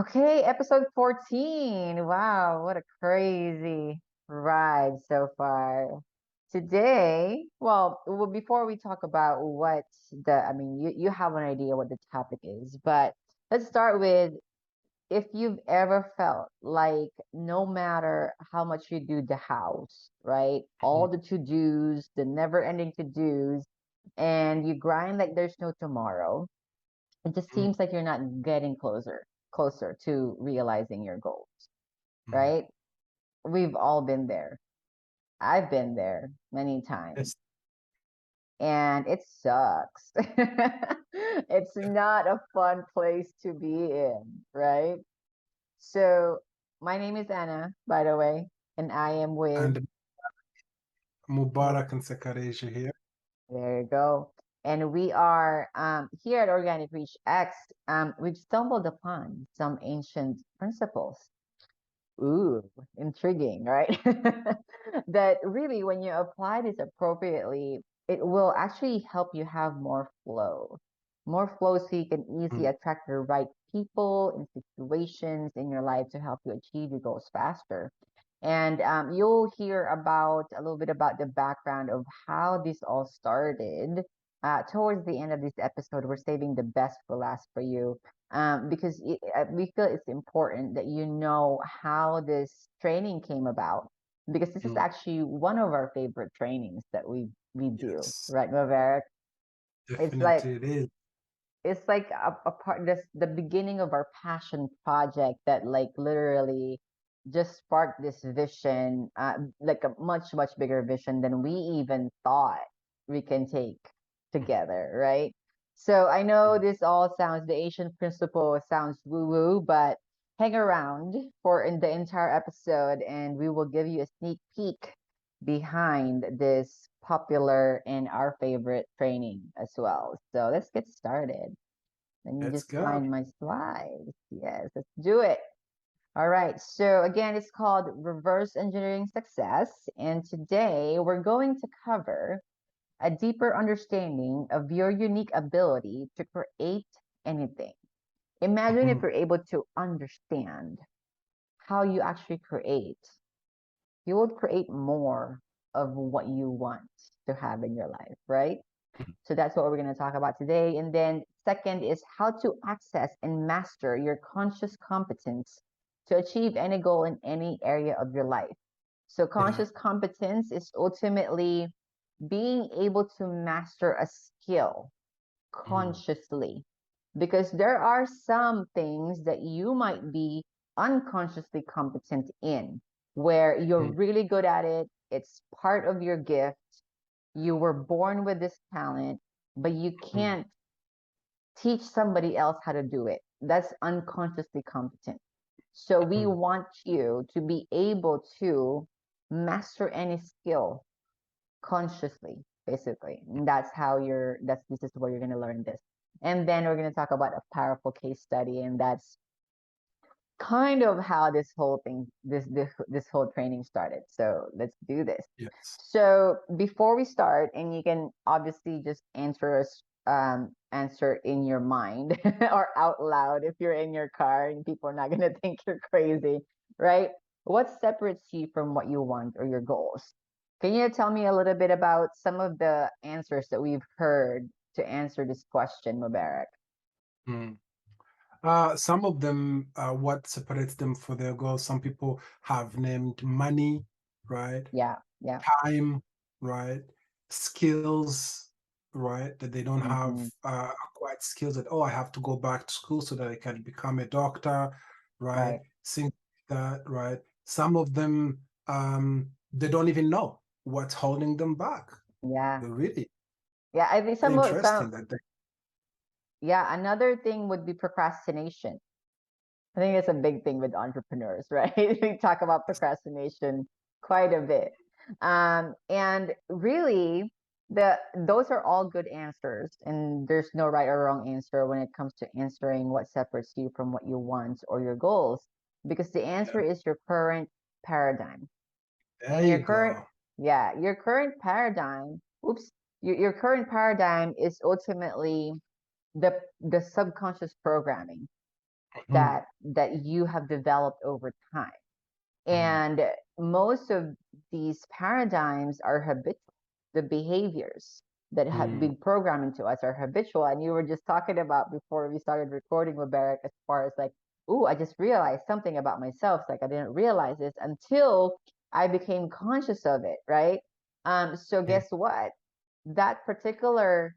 Okay, episode 14. Wow, what a crazy ride so far. Today, before we talk about you have an idea what the topic is, but let's start with if you've ever felt like no matter how much you do the house, right? All Mhm. the to-dos, the never-ending to-dos, and you grind like there's no tomorrow. It just Mhm. seems like you're not getting closer to realizing your goals, Mhm. right? We've all been there. I've been there many times, Yes. and it sucks. It's not a fun place to be in, right? So my name is Anna, by the way, and I am with, And Mubarak and Sakareja here. there you go. And we are here at Organic Reach X. We've stumbled upon some ancient principles. Ooh, intriguing, right? That really, when you apply this appropriately, it will actually help you have more flow so you can easily Mhm. attract the right people and situations in your life to help you achieve your goals faster. And you'll hear about a little bit about the background of how this all started. Towards the end of this episode, we're saving the best for last for you because we feel it's important that you know how this training came about because this is Mhm. actually one of our favorite trainings that we do, Yes, right, Maverick? It's like definitely it is. it's like a part this the beginning of our passion project that like literally just sparked this vision, like a much bigger vision than we even thought we can take together, right? So I know Mhm. this all sounds, the Asian principle sounds woo woo, but hang around for in the entire episode and we will give you a sneak peek behind this popular and our favorite training as well. So let's get started. Let me Let's just go. find my slides. Yes, let's do it. All right. So again, it's called Reverse Engineering Success. And today we're going to cover a deeper understanding of your unique ability to create anything. Imagine if Mhm. you're able to understand how you actually create, you will create more of what you want to have in your life, right? So that's what we're going to talk about today. And then second is how to access and master your conscious competence to achieve any goal in any area of your life. So Yeah. conscious competence is ultimately being able to master a skill Mhm. consciously because there are some things that you might be unconsciously competent in where you're Mhm. really good at it. It's part of your gift. You were born with this talent, but you Mhm. can't teach somebody else how to do it. That's unconsciously competent. So we Mhm. want you to be able to master any skill consciously, basically. And that's how this is where you're going to learn this. And then we're going to talk about a powerful case study, and that's kind of how this whole thing, this whole training started. So let's do this. Yes. So before we start, and you can obviously just answer in your mind or out loud if you're in your car and people are not gonna think you're crazy, right? What separates you from what you want or your goals? Can you tell me a little bit about some of the answers that we've heard to answer this question, Mubarak? Mhm. Some of them, what separates them for their goals, some people have named money, right? Yeah, yeah. Time, right? Skills, right? That they don't have Mm-hmm. acquired skills that, oh, I have to go back to school so that I can become a doctor, right? Right. Things like that, right? Some of them, they don't even know what's holding them back. Yeah. They're really Yeah, I think some interesting that they, yeah, another thing would be procrastination. I think it's a big thing with entrepreneurs, right? We talk about procrastination quite a bit. And really, those are all good answers, and there's no right or wrong answer when it comes to answering what separates you from what you want or your goals, because the yeah, answer is your current paradigm. there And your you current, go. yeah, your current paradigm, oops, your current paradigm is ultimately the subconscious programming. Mhm. that you have developed over time. Mm. And most of these paradigms are habitual. The behaviors that have Mm. been programmed into us are habitual. And you were just talking about before we started recording with Barrett, as far as like, oh, I just realized something about myself. It's like I didn't realize this until I became conscious of it, right? So Yeah. guess what? That particular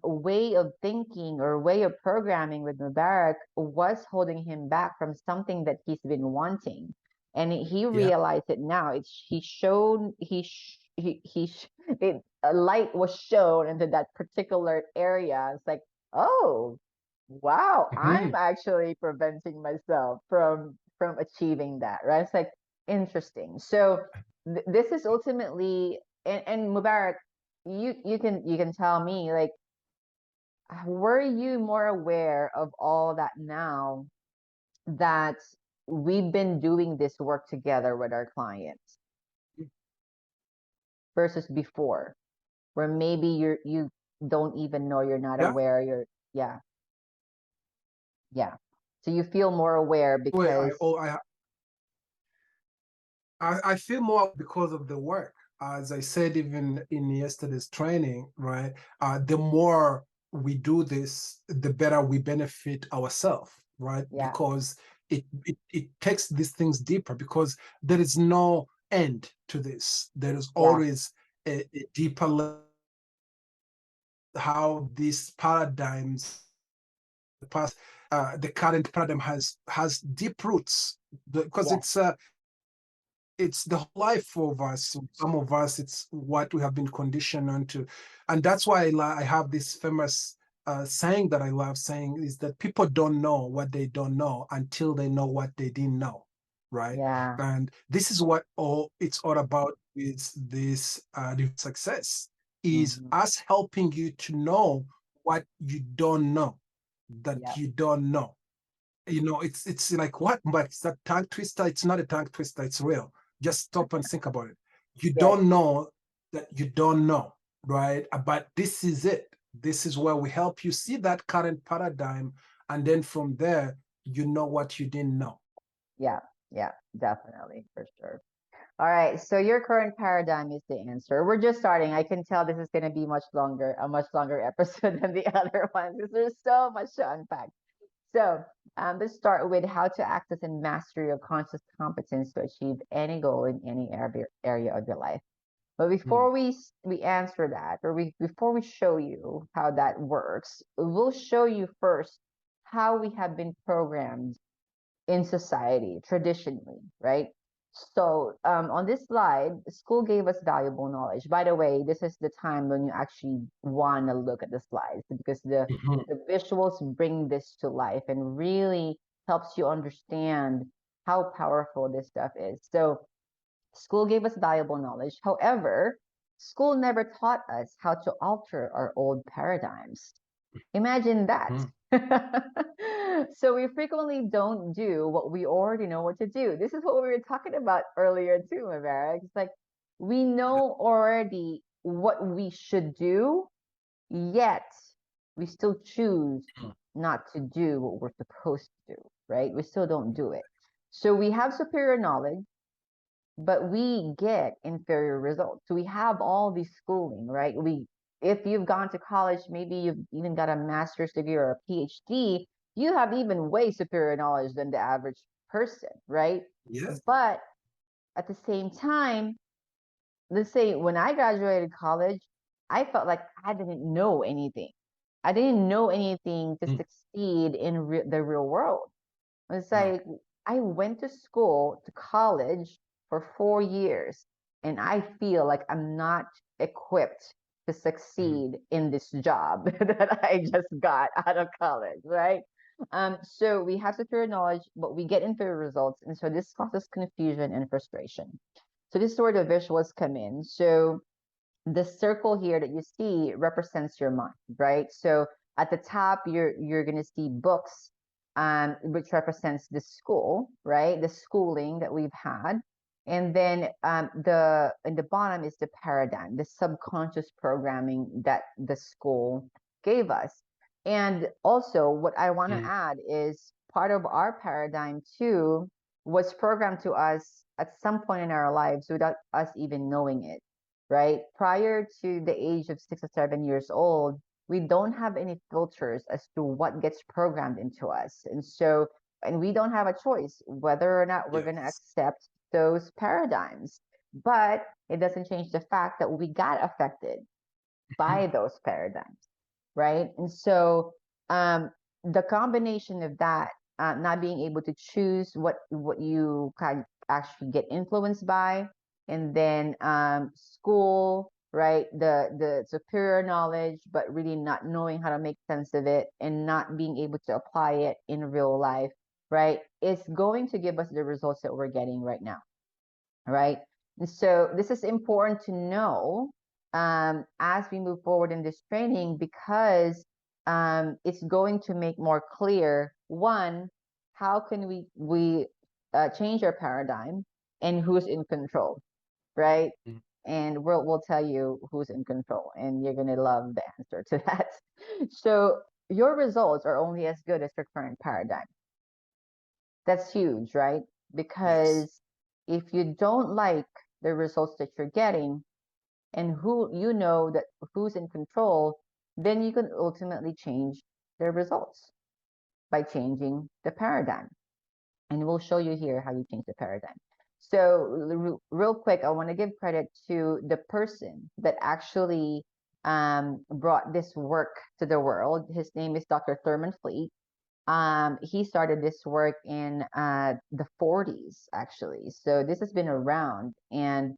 way of thinking or way of programming with Mubarak was holding him back from something that he's been wanting, and he Yeah. realized it now. He showed it, a light was shown into that particular area. It's like, oh, wow, I'm Mhm. actually preventing myself from achieving that, right? It's like interesting. So this is ultimately, and Mubarak, you can tell me, like, were you more aware of all that now that we've been doing this work together with our clients versus before, where maybe you don't even know, you're not Yeah. aware, yeah, yeah. So you feel more aware Wait, because I feel more because of the work. As I said, even in yesterday's training, right? The more we do this, the better we benefit ourselves, right? yeah, Because it takes these things deeper because there is no end to this. There is yeah, always a deeper level how these paradigms the past the current paradigm has deep roots because yeah, it's the whole life of us. Some of us, it's what we have been conditioned onto. And that's why I have this famous saying that I love saying is that people don't know what they don't know until they know what they didn't know. Right. yeah, And this is what all it's all about is this success is hmm, us helping you to know what you don't know, that yeah, you don't know. It's like what, but it's that tongue twister. It's not a tongue twister, it's real. Just stop and think about it. You yes, don't know that you don't know, right? But this is it. This is where we help you see that current paradigm, and then from there you know what you didn't know. yeah, yeah, definitely, for sure. All right, so your current paradigm is the answer. We're just starting. I can tell this is going to be a much longer episode than the other ones because there's so much to unpack. So let's start with how to access and master your conscious competence to achieve any goal in any area of your life. But Hmm. before we answer that, or before we show you how that works, we'll show you first how we have been programmed in society traditionally, right? So on this slide, school gave us valuable knowledge. By the way, this is the time when you actually want to look at the slides because Mhm. the visuals bring this to life and really helps you understand how powerful this stuff is. So school gave us valuable knowledge. However, school never taught us how to alter our old paradigms. Imagine that. Mhm. So we frequently don't do what we already know what to do. This is what we were talking about earlier too, Maverick. It's like we know already what we should do, yet we still choose not to do what we're supposed to do, right? We still don't do it. So we have superior knowledge, but we get inferior results. So we have all these schooling, right? If you've gone to college, maybe you've even got a master's degree or a PhD, you have even way superior knowledge than the average person, right? Yes. But at the same time, let's say when I graduated college, I felt like I didn't know anything. I didn't know anything to Mm. succeed in the real world. It's No. like I went to school, to college for 4 years, and I feel like I'm not equipped to Mhm. succeed in this job that I just got out of college, right? So we have superior knowledge, but we get inferior results, and so this causes confusion and frustration. So this is where the visuals come in. So the circle here that you see represents your mind, right? So at the top, you're gonna see books, which represents the school, right? The schooling that we've had, and then the in the bottom is the paradigm, the subconscious programming that the school gave us. And also, what I want to Mm. add is part of our paradigm too was programmed to us at some point in our lives without us even knowing it, right? Prior to the age of 6 or 7 years old, we don't have any filters as to what gets programmed into us. And we don't have a choice whether or not we're going to Yes. accept those paradigms. But it doesn't change the fact that we got affected by those paradigms, right? And so the combination of that, not being able to choose what you can actually get influenced by, and then school, right? The superior knowledge, but really not knowing how to make sense of it and not being able to apply it in real life, right? Is going to give us the results that we're getting right now, right? And so this is important to know as we move forward in this training because it's going to make more clear one, how can we change our paradigm and who's in control, right? Mm. And we'll tell you who's in control, and you're gonna love the answer to that. So your results are only as good as your current paradigm. That's huge, right? Yes. Because if you don't like the results that you're getting and who you know that who's in control, then you can ultimately change the results by changing the paradigm. And we'll show you here how you change the paradigm. So real quick, I want to give credit to the person that actually brought this work to the world. His name is Dr. Thurman Fleet. He started this work in the 40s, actually. So this has been around. And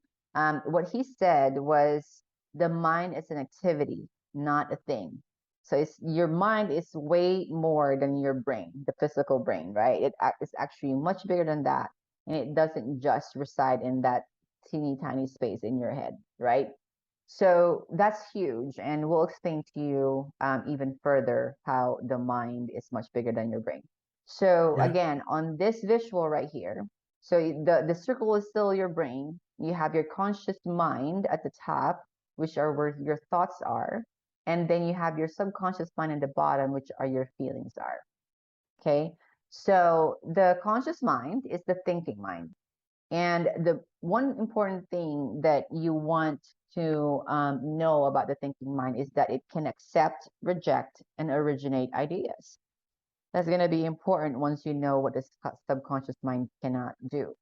what he said was the mind is an activity, not a thing. So your mind is way more than your brain, the physical brain, right? It's actually much bigger than that. And it doesn't just reside in that teeny tiny space in your head, right? So that's huge, and we'll explain to you even further how the mind is much bigger than your brain. So Yeah. again, on this visual right here, so the circle is still your brain. You have your conscious mind at the top, which are where your thoughts are, and then you have your subconscious mind at the bottom, which are your feelings are. Okay, so the conscious mind is the thinking mind. And the one important thing that you want to know about the thinking mind is that it can accept, reject, and originate ideas. That's going to be important once you know what the subconscious mind cannot do.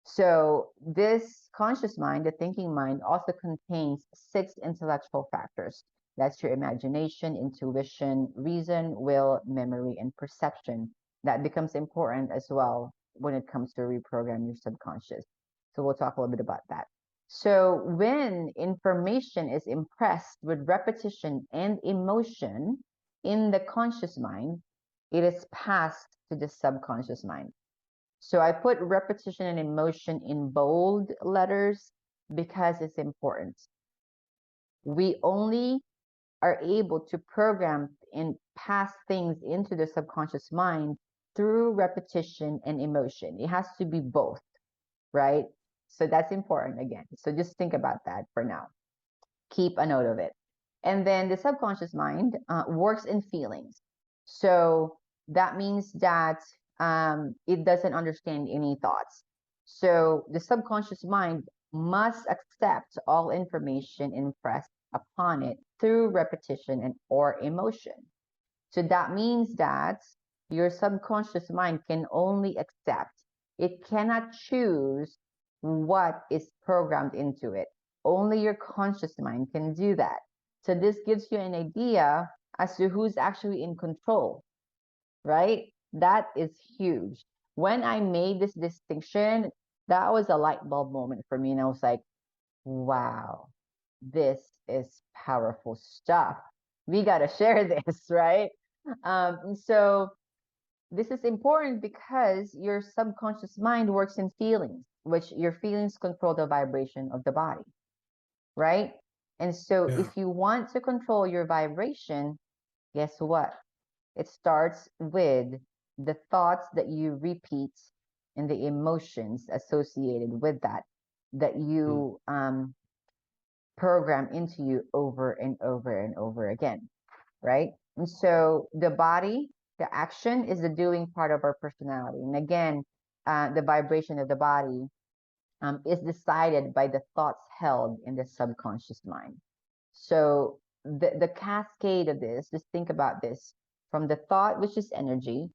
So, this conscious mind, the thinking mind, also contains 6 intellectual factors. That's your imagination, intuition, reason, will, memory, and perception. That becomes important as well when it comes to reprogram your subconscious. So, we'll talk a little bit about that. So, when information is impressed with repetition and emotion in the conscious mind, it is passed to the subconscious mind. So I put repetition and emotion in bold letters because it's important. We only are able to program and pass things into the subconscious mind through repetition and emotion. It has to be both, right? So that's important again. So just think about that for now. Keep a note of it. And then the subconscious mind works in feelings. So that means that it doesn't understand any thoughts. So the subconscious mind must accept all information impressed upon it through repetition and or emotion. So that means that your subconscious mind can only accept. It cannot choose what is programmed into it. Only your conscious mind can do that. So this gives you an idea as to who's actually in control, right? That is huge. When I made this distinction, that was a light bulb moment for me. And I was like, wow, this is powerful stuff. We got to share this, right? So this is important because your subconscious mind works in feelings, which your feelings control the vibration of the body, right? And so Yeah. if you want to control your vibration, guess what? It starts with the thoughts that you repeat and the emotions associated with that, that Mm. you program into you over and over and over again, right? And so the body The action is the doing part of our personality. And again, the vibration of the body is decided by the thoughts held in the subconscious mind. So the cascade of this, just think about this from the thought, which is energy,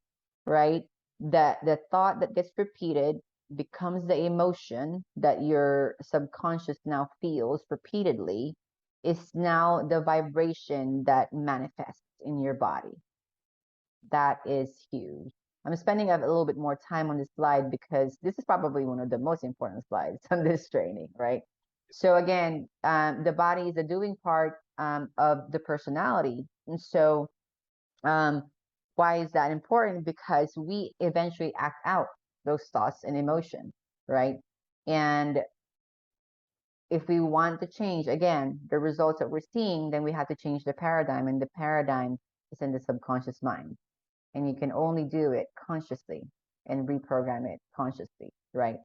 right? That the thought that gets repeated becomes the emotion that your subconscious now feels repeatedly, is now the vibration that manifests in your body. That is huge. I'm spending a little bit more time on this slide because this is probably one of the most important slides on this training, right? So again, the body is the doing part of the personality. And so um, why is that important? Because we eventually act out those thoughts and emotions, right? And if we want to change, again, the results that we're seeing, then we have to change the paradigm. And the paradigm is in the subconscious mind, and you can only do it consciously and reprogram it consciously, right?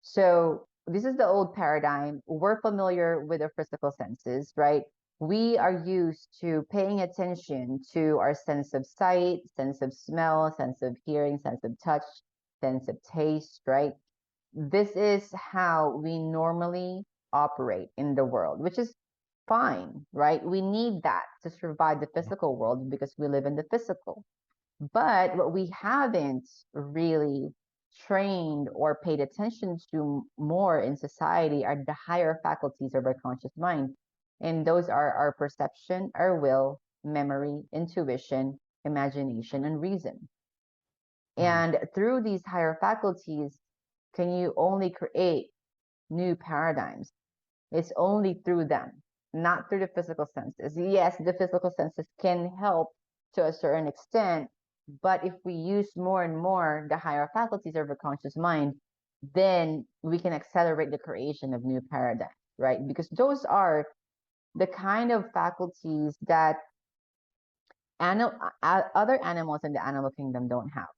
So this is the old paradigm. We're familiar with our physical senses, right? We are used to paying attention to our sense of sight, sense of smell, sense of hearing, sense of touch, sense of taste, right? This is how we normally operate in the world, which is fine, right? We need that to survive the physical world because we live in the physical. But what we haven't really trained or paid attention to more in society are the higher faculties of our conscious mind. And those are our perception, our will, memory, intuition, imagination, and reason. Mm. And through these higher faculties, can you only create new paradigms? It's only through them, not through the physical senses. Yes, the physical senses can help to a certain extent, but if we use more and more the higher faculties of our conscious mind, then we can accelerate the creation of new paradigms, right? Because those are the kind of faculties that other animals in the animal kingdom don't have,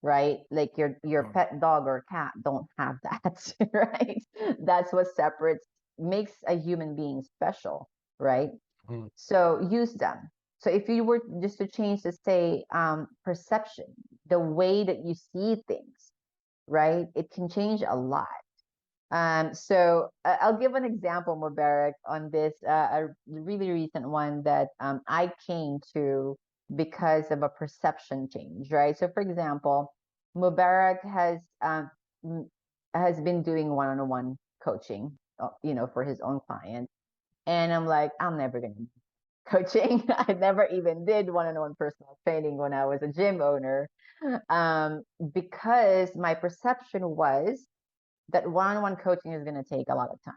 right? Like your Mm. pet dog or cat don't have that, right? That's what separates makes a human being special, right? Mm. So use them. So if you were just to change the say perception, the way that you see things, right? It can change a lot. So I'll give an example, Mubarak, on this, a really recent one that I came to because of a perception change, right? So, for example, Mubarak has been doing one-on-one coaching, for his own clients, and I'm like, I'm never gonna do coaching. I never even did one-on-one personal training when I was a gym owner, um, because my perception was that one-on-one coaching is going to take a lot of time,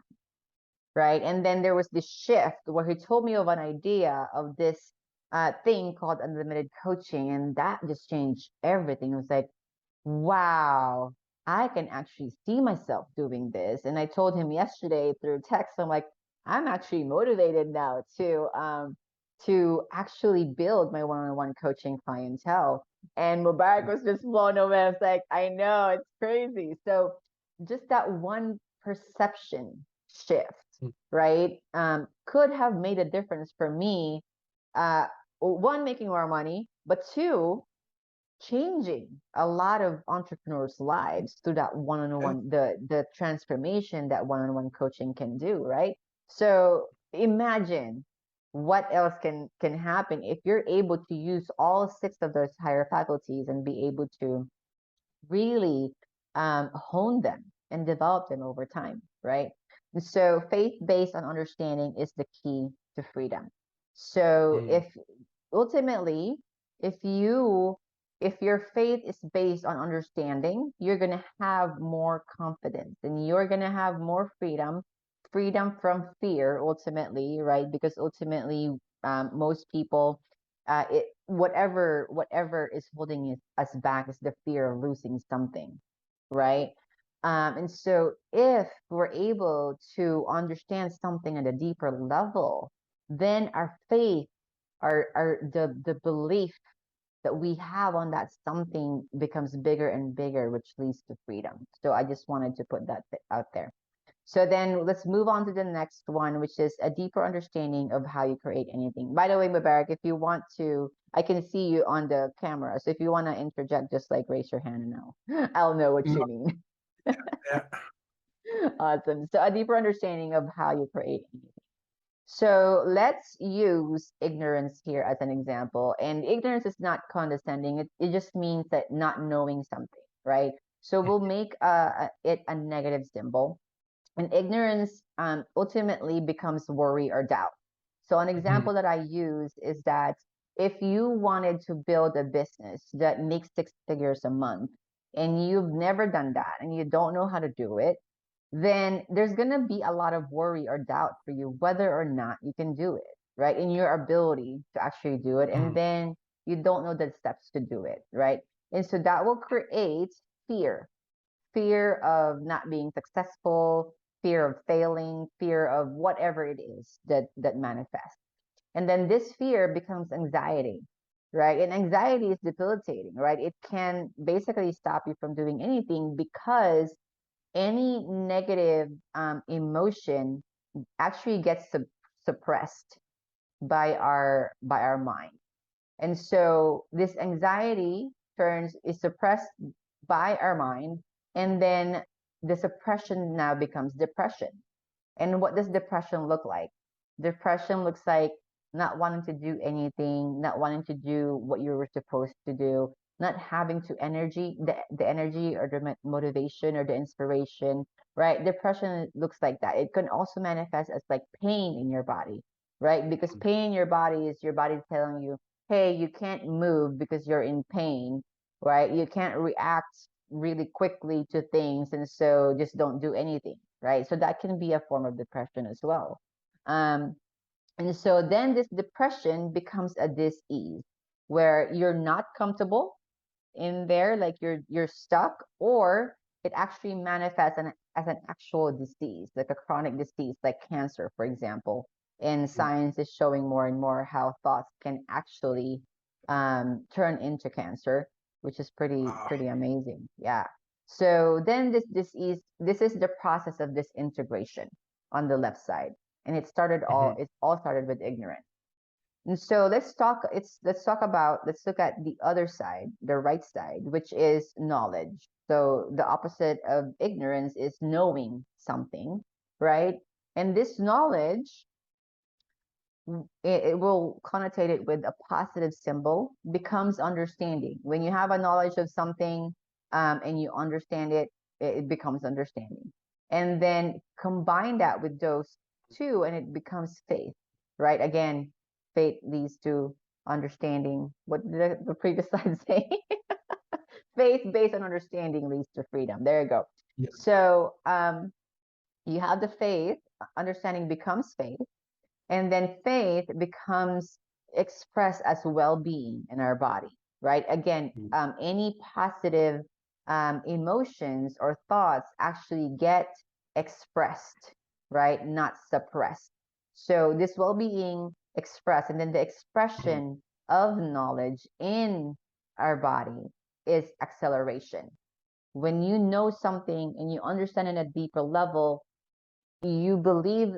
right? And then there was this shift where he told me of an idea of this thing called unlimited coaching, and that just changed everything. It was like, wow, I can actually see myself doing this. And I told him yesterday through text, I'm like, I'm actually motivated now to actually build my one-on-one coaching clientele. And Mubarak was just blown away. I was like, I know, it's crazy. So just that one perception shift, Mm. right, could have made a difference for me. Uh, one, making more money, but two, changing a lot of entrepreneurs' lives through that Yeah. one-on-one, the transformation that one-on-one coaching can do, right? So imagine what else can happen if you're able to use all six of those higher faculties and be able to really hone them and develop them over time, right? And so faith based on understanding is the key to freedom. So Mm. if ultimately, if you if your faith is based on understanding, you're going to have more confidence and you're going to have more freedom from fear ultimately, right? Because ultimately, most people, whatever is holding us back is the fear of losing something, right? And so if we're able to understand something at a deeper level, then our faith, the belief that we have on that something becomes bigger and bigger, which leads to freedom. So I just wanted to put that out there. So then let's move on to the next one, which is a deeper understanding of how you create anything. By the way, Mubarak, if you want to I can see you on the camera. So if you want to interject, just like raise your hand and I'll know what No, you mean. yeah. Awesome. So a deeper understanding of how you create. So let's use ignorance here as an example. And ignorance is not condescending. It just means that not knowing something, right? So we'll make it a negative symbol. And ignorance ultimately becomes worry or doubt. So an Mhm. example that I use is that if you wanted to build a business that makes 6 figures a month and you've never done that and you don't know how to do it, then there's going to be a lot of worry or doubt for you whether or not you can do it, right? In your ability to actually do it. And Mhm. then you don't know the steps to do it, right? And so that will create fear, fear of not being successful, fear of failing, fear of whatever it is that manifests. And then this fear becomes anxiety, right? And anxiety is debilitating, right? It can basically stop you from doing anything because any negative emotion actually gets suppressed by our mind. And so this anxiety turns is suppressed by our mind, and then the suppression now becomes depression. And what does depression look like? Depression looks like not wanting to do anything, not wanting to do what you were supposed to do, not having to energy the energy or the motivation or the inspiration, right? Depression looks like that. It can also manifest as like pain in your body, right? Because pain in your body is your body telling you, hey, you can't move because you're in pain, right? You can't react really quickly to things, and so just don't do anything, right? So that can be a form of depression as well. Um, and so then this depression becomes a dis-ease where you're not comfortable in there, like you're stuck, or it actually manifests as an actual disease, like a chronic disease, like cancer, for example. And science is showing more and more how thoughts can actually turn into cancer, which is Wow. pretty amazing. Yeah. So then this is the process of disintegration on the left side, and Mhm. it all started with ignorance. And so let's look at the other side, the right side, which is knowledge. So the opposite of ignorance is knowing something, right? And this knowledge, it will connotate it with a positive symbol, becomes understanding. When you have a knowledge of something and you understand it, it becomes understanding. And then combine that with those two, and it becomes faith, right? Again, faith leads to understanding. What did the previous slide say? Faith based on understanding leads to freedom. There you go. Yeah. So you have the faith, understanding becomes faith, and then faith becomes expressed as well-being in our body, right? Again, Mm. any positive emotions or thoughts actually get expressed, right? Not suppressed. So this well-being expressed, and then the Mhm. expression of knowledge in our body is acceleration. When you know something and you understand it at a deeper level, you believe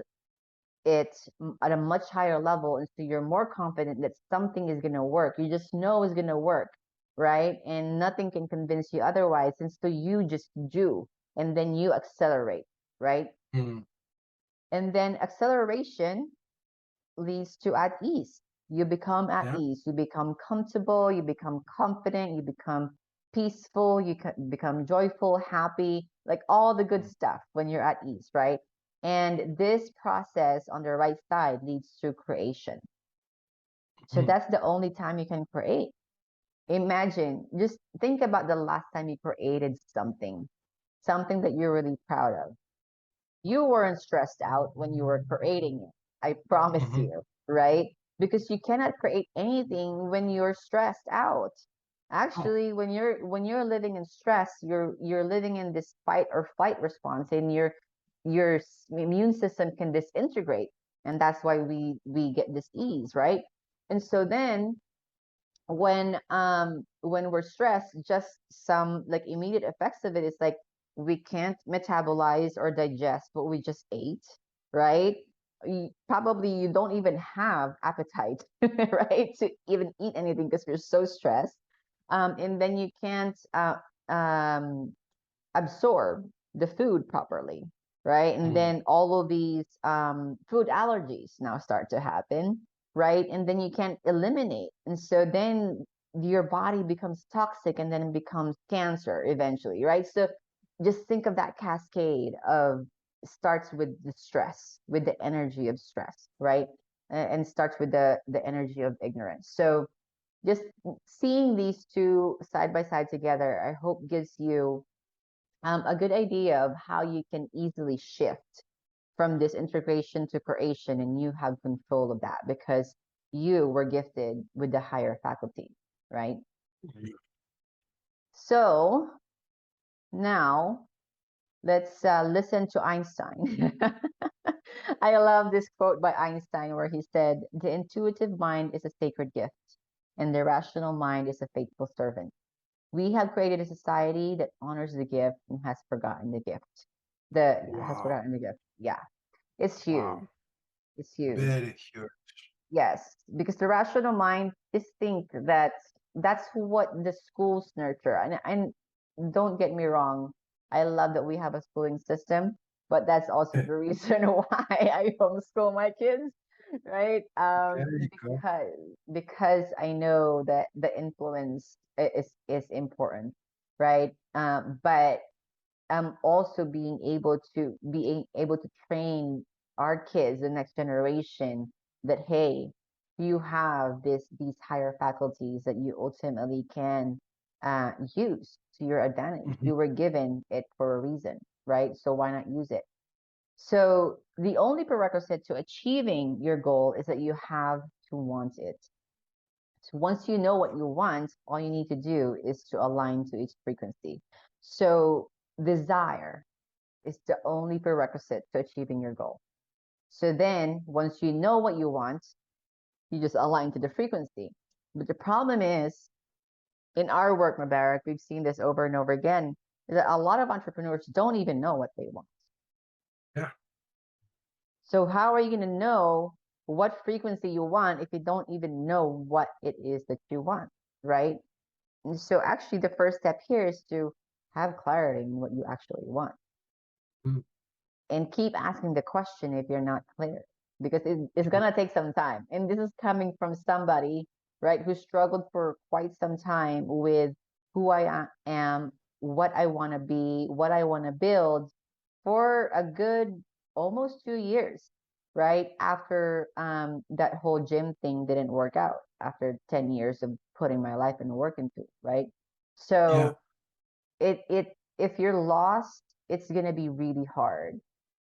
it at a much higher level, and so you're more confident that something is going to work. You just know it's going to work, right? And nothing can convince you otherwise, and so you just do, and then you accelerate, right? Mhm. And then acceleration leads to at ease. You become at Yeah. ease, you become comfortable, you become confident, you become peaceful, you become joyful, happy, like all the good Mm. stuff when you're at ease, right? And this process on the right side leads to creation. So Mhm. that's the only time you can create. Imagine, just think about the last time you created something, something that you're really proud of. You weren't stressed out when you were creating it. I promise Mhm. you, right? Because you cannot create anything when you're stressed out. Oh. Actually, when you're living in stress, you're living in this fight or flight response, and your immune system can disintegrate, and that's why we get disease, right? And so then when we're stressed, just some like immediate effects of it is like we can't metabolize or digest what we just ate, right? probably you don't even have appetite, right, to even eat anything because you're so stressed. And then you can't um, absorb the food properly, right? And Mm. then all of these food allergies now start to happen, right? And then you can't eliminate. And so then your body becomes toxic and then it becomes cancer eventually, right? So just think of that cascade of starts with the stress, with the energy of stress, right? And starts with the energy of ignorance. So just seeing these two side by side together, I hope gives you a good idea of how you can easily shift from this integration to creation, and you have control of that because you were gifted with the higher faculty, right? So now let's listen to Einstein. I love this quote by Einstein where he said, "The intuitive mind is a sacred gift, and the rational mind is a faithful servant. We have created a society that honors the gift and has forgotten the gift." The has Wow. forgotten the gift. Yeah, it's huge. Wow. It's huge. Very huge. Yes, because the rational mind just think that that's what the schools nurture. And don't get me wrong, I love that we have a schooling system, but that's also the reason why I homeschool my kids, right? There you go. Because I know that the influence is important, right? But also being able to train our kids, the next generation, that hey, you have these higher faculties that you ultimately can use to your advantage. Mhm. You were given it for a reason, right? So why not use it? So the only prerequisite to achieving your goal is that you have to want it. So once you know what you want, all you need to do is to align to its frequency. So desire is the only prerequisite to achieving your goal. So then, once you know what you want, you just align to the frequency. But the problem is, in our work, Mubarak, we've seen this over and over again, is that a lot of entrepreneurs don't even know what they want. Yeah. So how are you going to know what frequency you want if you don't even know what it is that you want, right? And so actually, the first step here is to have clarity in what you actually want. Mm. And keep asking the question if you're not clear, because it's True. going to take some time, and this is coming from somebody, right, who struggled for quite some time with who I am, what I want to be, what I want to build, for a good almost 2 years, right after that whole gym thing didn't work out, after 10 years of putting my life and work into it, right? Yeah. So it if you're lost, it's going to be really hard,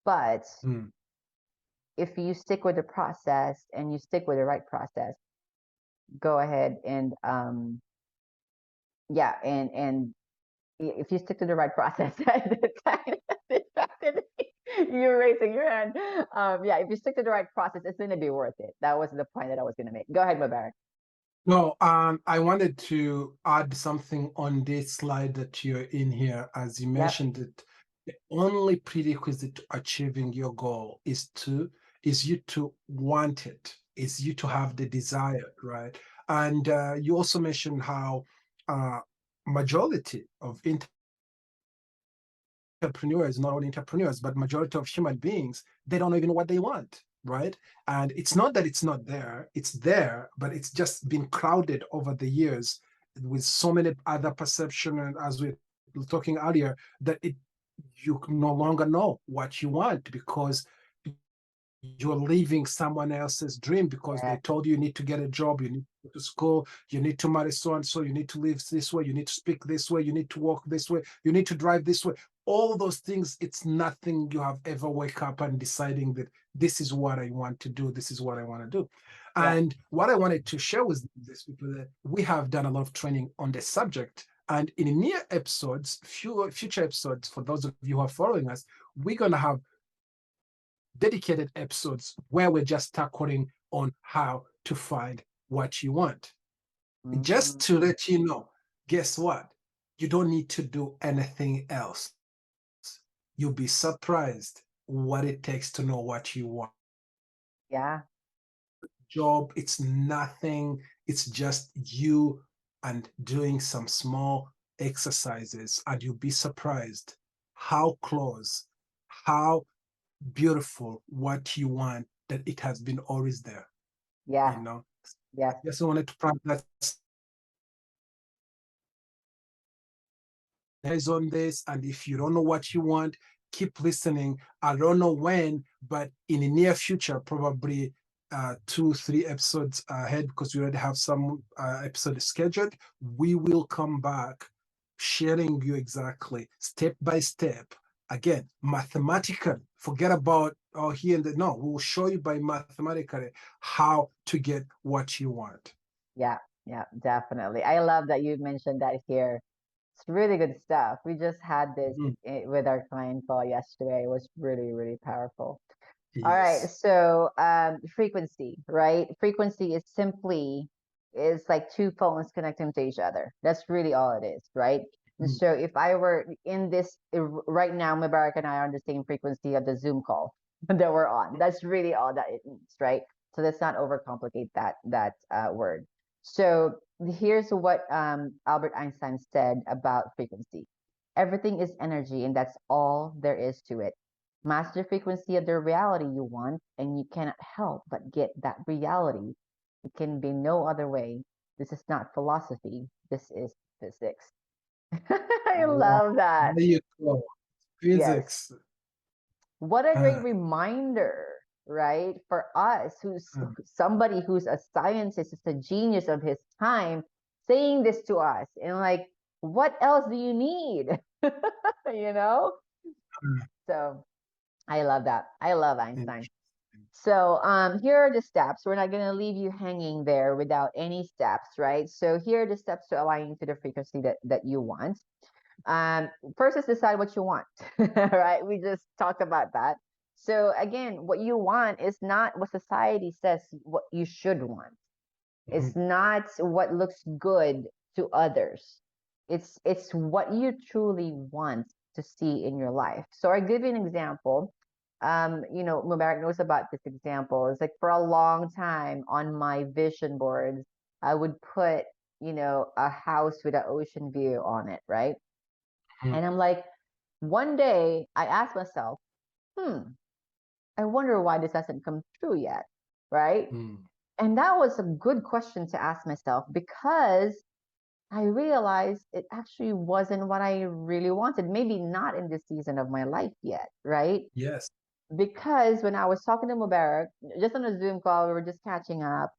but Mm. if you stick with the process and you stick with the right process, go ahead and yeah, and if you stick to the right process, the time distracted me. You're raising your hand. Yeah, if you stick to the right process, it's gonna be worth it. That was the point that I was gonna make. Go ahead, Mubarak. No, I wanted to add something on this slide that you're in here. As you Yep. mentioned it, the only prerequisite to achieving your goal is you to want it, is you to have the desire, right? And you also mentioned how uh, majority of entrepreneurs, not only entrepreneurs, but majority of human beings, they don't even know what they want, right? And it's not that it's not there, it's there, but it's just been crowded over the years with so many other perception, and as we were talking earlier, that you no longer know what you want because you're living someone else's dream because Yeah. they told you need to get a job, you need to go to school, you need to marry so and so, you need to live this way, you need to speak this way, you need to walk this way, you need to drive this way. All those things, it's nothing you have ever wake up and deciding that this is what I want to do, this is what I want to do. Yeah. And what I wanted to share with these people that we have done a lot of training on this subject. And in near episodes, future episodes, for those of you who are following us, we're going to have dedicated episodes where we're just tackling on how to find what you want. Just Mm, to let you know, guess what? You don't need to do anything else. You'll be surprised what it takes to know what you want. Yeah. job. It's nothing. It's just you and doing some small exercises, and you'll be surprised how close, how beautiful what you want, that it has been always there. You Yeah. know, I Yes. just wanted to prompt that eyes on this. And if you don't know what you want, keep listening. I don't know when, but in the near future, probably 2, 3 episodes ahead, because we already have some episodes scheduled, we will come back sharing you exactly step by step. Again, mathematically, forget about here and there. No, we will show you by mathematically how to get what you want. Yeah. Yeah. Definitely. I love that you mentioned that here. It's really good stuff. We just had this Mhm. with our client call yesterday. It was really, really powerful. All right. Yes. So, frequency, right? Frequency is simply is like two phones connecting to each other. That's really all it is, right? And Mhm. so, if I were in this right now, Mubarak and I are on the same frequency of the Zoom call that we're on. That's really all that it means, right? So let's not overcomplicate that word. So here's what Albert Einstein said about frequency. Everything is energy, and that's all there is to it. Master the frequency of the reality you want, and you cannot help but get that reality. It can be no other way. This is not philosophy. This is physics. I Wow. love that. There you go. Yes. Physics. What a great Uh, reminder, right? For us, who's uh, somebody who's a scientist, is a genius of his time, saying this to us. And like, what else do you need? you know? So I love that. I love Einstein. interesting. So here are the steps. We're not going to leave you hanging there without any steps, right? So here are the steps to aligning to the frequency that you want. Um, First is decide what you want, right? We just talked about that. So again, what you want is not what society says what you should want. Mhm. It's not what looks good to others. It's what you truly want to see in your life. So I give you an example. Mubarak knows about this example. It's like for a long time on my vision boards, I would put, a house with an ocean view on it, right? Mhm. And I'm like, one day I asked myself, hmm, I wonder why this hasn't come true yet, right? Mhm. And that was a good question to ask myself because I realized it actually wasn't what I really wanted. Maybe not in this season of my life yet, right? Yes. Because when I was talking to Mubarak, just on a Zoom call, we were just catching up.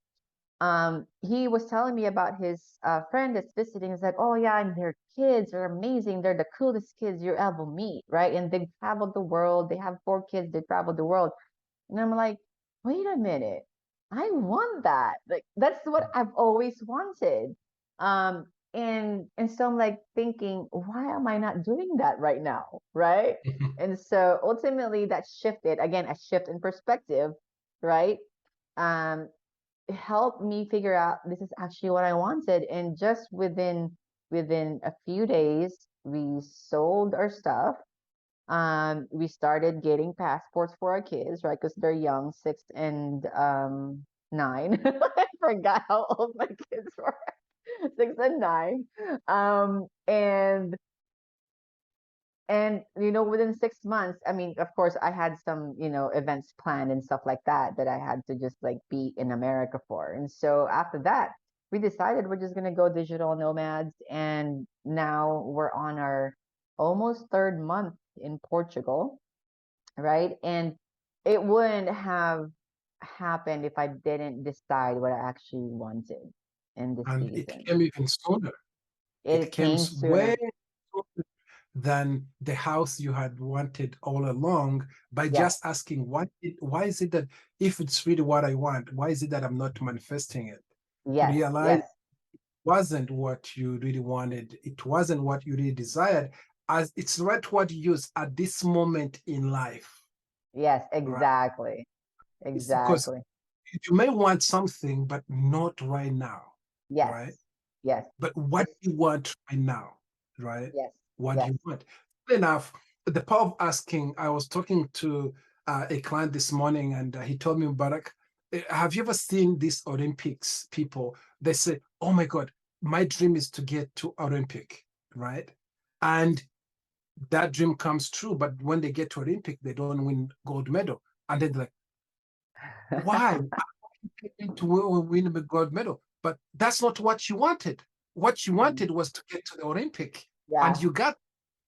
He was telling me about his friend that's visiting. He's like, oh yeah, and their kids are amazing. They're the coolest kids you ever meet, right? And they traveled the world. They have 4 kids. They traveled the world. And I'm like, wait a minute, I want that. Like that's what I've always wanted. And so I'm like thinking, why am I not doing that right now? Right. Mhm. And so ultimately that shifted again, a shift in perspective, right? Um, helped me figure out this is actually what I wanted. And just within a few days, we sold our stuff. We started getting passports for our kids, right? Because they're young, 6 and 9. I forgot how old my kids were, 6 and 9. Um, and and within 6 months, I mean, of course, I had some events planned and stuff like that I had to just like be in America for. And so after that, we decided we're just gonna go digital nomads, and now we're on our almost third month in Portugal, right? And it wouldn't have happened if I didn't decide what I actually wanted in this And it season. came even sooner. It It came came way sooner. sooner than the house you had wanted all along, by Yes, just asking, why is it that, if it's really what I want, why is it that I'm not manifesting it? To yes, realize yes, it wasn't what you really wanted, it wasn't what you really desired, as it's the right word to use at this moment in life, yes, right? exactly, It's because exactly. you may want something, but not right now, Yes, right? yes, But what it's do you want right now, right? yes, What do yes, you want? Fair enough. The power of asking, I was talking to a client this morning, and he told me, Barak, Have you ever seen these Olympics people? They say, "Oh my God, my dream is to get to Olympic," right? And that dream comes true, but when they get to Olympic, they don't win gold medal, and then they're like, "Why? To win a gold medal?" But that's not what you wanted. What you Mm. wanted was to get to the Olympic, and Yeah. you got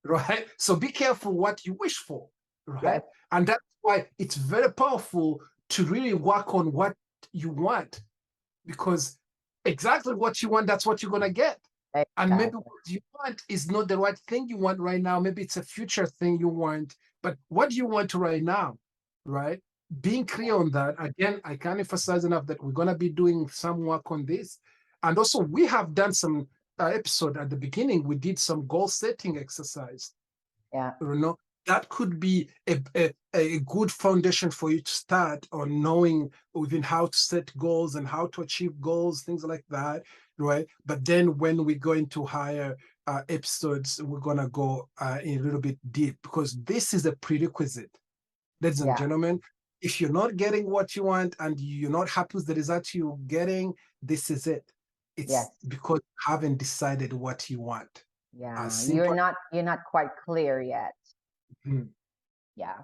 right. So be careful what you wish for, Yes. right? And that's why it's very powerful to really work on what you want, because exactly what you want, that's what you're gonna get. And maybe what Exactly. you want is not the right thing you want right now. Maybe it's a future thing you want, but what do you want right now, right? Being clear on that. Again, I can't emphasize enough that we're gonna be doing some work on this. And also we have done some episode at the beginning, we did some goal setting exercise, Yeah. you know. That could be a good foundation for you to start on knowing even how to set goals and how to achieve goals, things like that, right? But then when we go into higher episodes, we're gonna go in a little bit deep, because this is a prerequisite, ladies and Yeah. gentlemen. If you're not getting what you want and you're not happy with the result you're getting, this is it. Yes. It's because you haven't decided what you want. As Yeah. You're simple. not you're not quite clear yet. Mhm. Yeah.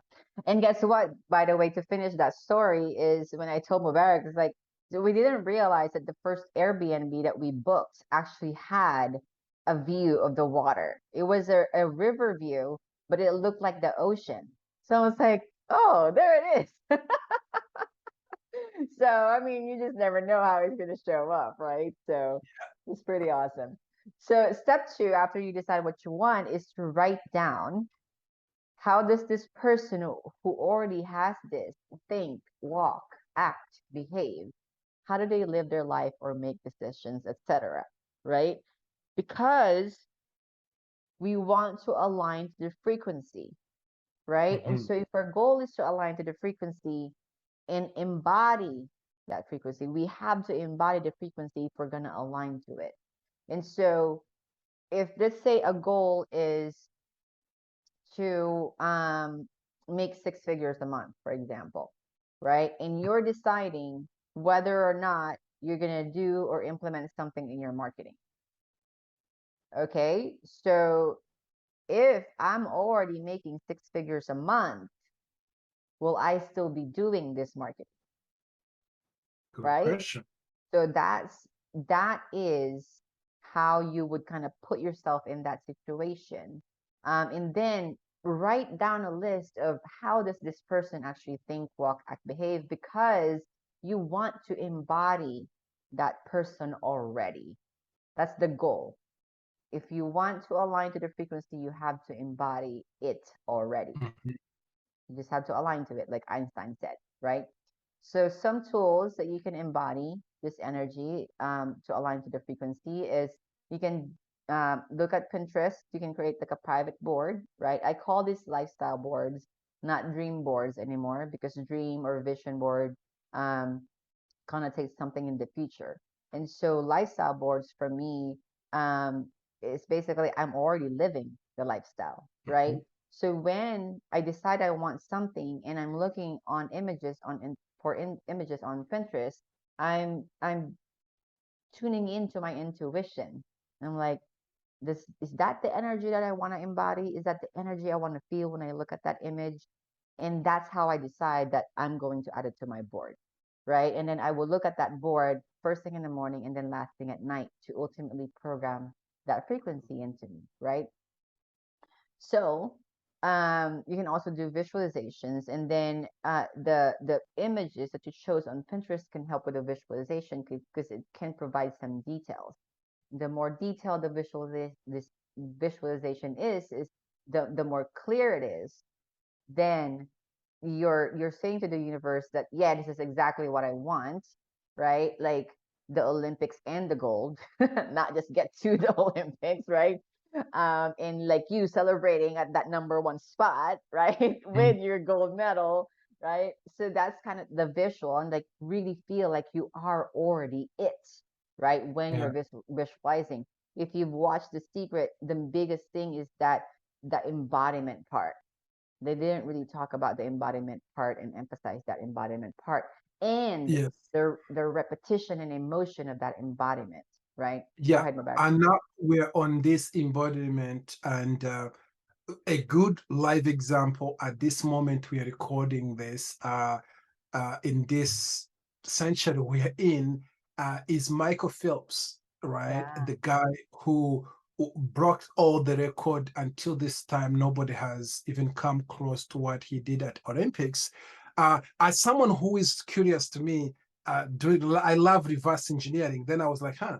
And guess what? By the way, to finish that story is when I told Mubarak, it's like we didn't realize that the first Airbnb that we booked actually had a view of the water. It was a river view, but it looked like the ocean. So I was like, oh, there it is. So, I mean, you just never know how it's going to show up, right? So it's pretty awesome. So, step two, after you decide what you want, is to write down how does this person who already has this think, walk, act, behave? How do they live their life or make decisions, etc. Right? Because we want to align to the frequency, right? And Mhm. so if our goal is to align to the frequency and embody that frequency, we have to embody the frequency if we're going to align to it. And so if let's say a goal is to make six figures a month, for example, right? And you're deciding whether or not you're going to do or implement something in your marketing. Okay. So if I'm already making six figures a month, will I still be doing this marketing? Good Right. question. So that is how you would kind of put yourself in that situation, and then write down a list of how does this person actually think, walk, act, behave, because you want to embody that person already. That's the goal. If you want to align to the frequency, you have to embody it already. Mhm. You just have to align to it, like Einstein said, right? So some tools that you can embody this energy to align to the frequency is you can look at Pinterest. You can create like a private board, right? I call these lifestyle boards, not dream boards anymore, because dream or vision board um, connotates something in the future. And so lifestyle boards for me is basically I'm already living the lifestyle, right? Mhm. So when I decide I want something and I'm looking on images images on Pinterest, I'm tuning into my intuition. I'm like, this is that the energy that I want to embody? Is that the energy I want to feel when I look at that image? And that's how I decide that I'm going to add it to my board, right? And then I will look at that board first thing in the morning and then last thing at night to ultimately program that frequency into me, right? So you can also do visualizations, and then the images that you chose on Pinterest can help with the visualization because it can provide some details. The more detailed the this visualization is the more clear it is. Then you're saying to the universe that yeah, this is exactly what I want, right? Like the Olympics and the gold, not just get to the Olympics, right? And like you celebrating at that number one spot, right, with Mhm. your gold medal, right? So that's kind of the visual, and like really feel like you are already it, right? When you're Yeah. visualizing. If you've watched The Secret, the biggest thing is that the embodiment part. They didn't really talk about the embodiment part and emphasize that embodiment part. and Yes. the repetition and emotion of that embodiment, right? Go Yeah. ahead, Mabel. And now we're on this embodiment, and a good live example at this moment we are recording this in this century we're in is Michael Phelps, right? Yeah, The guy who broke all the record. Until this time, nobody has even come close to what he did at Olympics. As someone who is curious to me, I love reverse engineering. Then I was like, huh,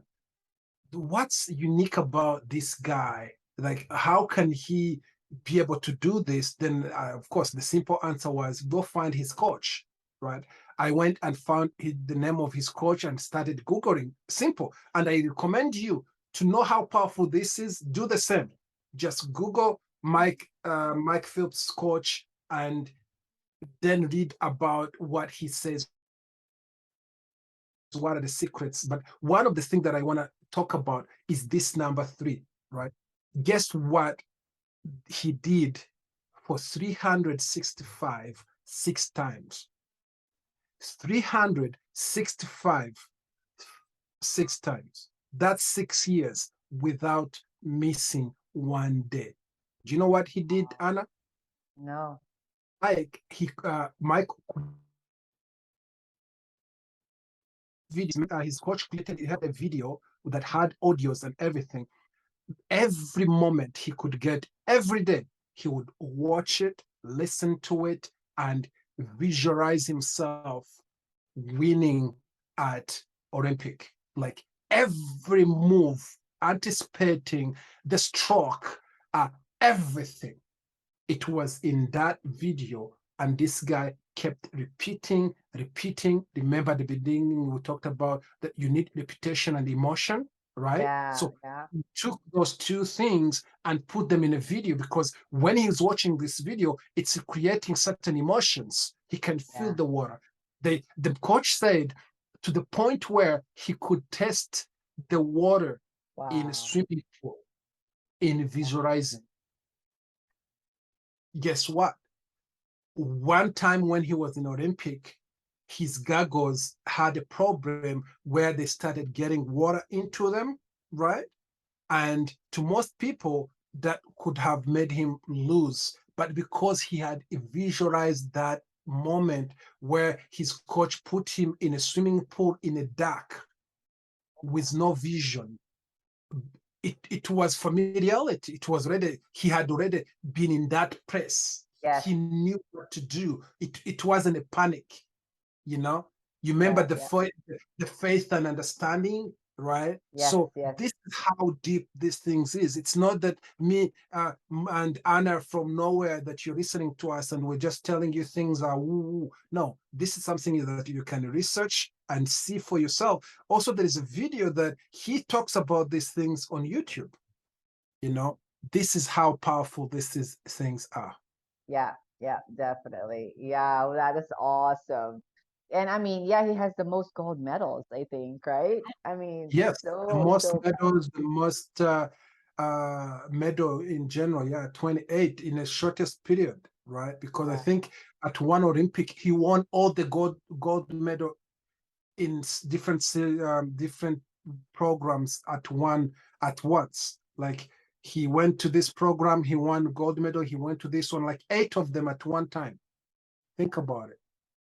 what's unique about this guy? Like, how can he be able to do this? Then, of course, the simple answer was go find his coach, right? I went and found the name of his coach and started Googling. Simple. And I recommend you to know how powerful this is. Do the same. Just Google Mike Phillips' coach, and then read about what he says, what are the secrets. But one of the things that I want to talk about is this number 3, right? Guess what he did for 365 6 times. 365 6 times. That's 6 years without missing one day. Do you know what he did, Anna? no, Mike could get videos. His coach created, he had a video that had audios and everything. Every moment he could get, every day, he would watch it, listen to it, and visualize himself winning at Olympic. Like every move, anticipating the stroke, everything. It was in that video, and this guy kept repeating. Remember the beginning we talked about that you need repetition and emotion, right? yeah, So yeah, he took those two things and put them in a video, because when he's watching this video, it's creating certain emotions. He can feel yeah, the water. The coach said to the point where he could test the water in a wow, swimming pool in yeah, visualizing. Guess what? One time when he was in Olympic, his goggles had a problem where they started getting water into them, right? And to most people, that could have made him lose. But because he had visualized that moment where his coach put him in a swimming pool in a dark with no vision, it was familiarity. It was already, he had already been in that place. yes, He knew what to do. It wasn't a panic, you know. You remember yeah, yeah, the faith and understanding, right? yes, So yes, this is how deep these things is. It's not that me and Anna from nowhere that you're listening to us and we're just telling you things are woo woo. No, this is something that you can research and see for yourself. Also, there is a video that he talks about these things on YouTube. You know, this is how powerful things are. yeah, yeah, definitely. Yeah, well, that is awesome. And I mean, yeah, he has the most gold medals, I think, right? I mean, Yes, the so, most so medals, the most medal in general. Yeah, 28 in the shortest period, right? Because I yeah, think at one Olympic he won all the gold medal in different programs at once. Like he went to this program, he won gold medal. He went to this one, like 8 of them at one time. Think about it.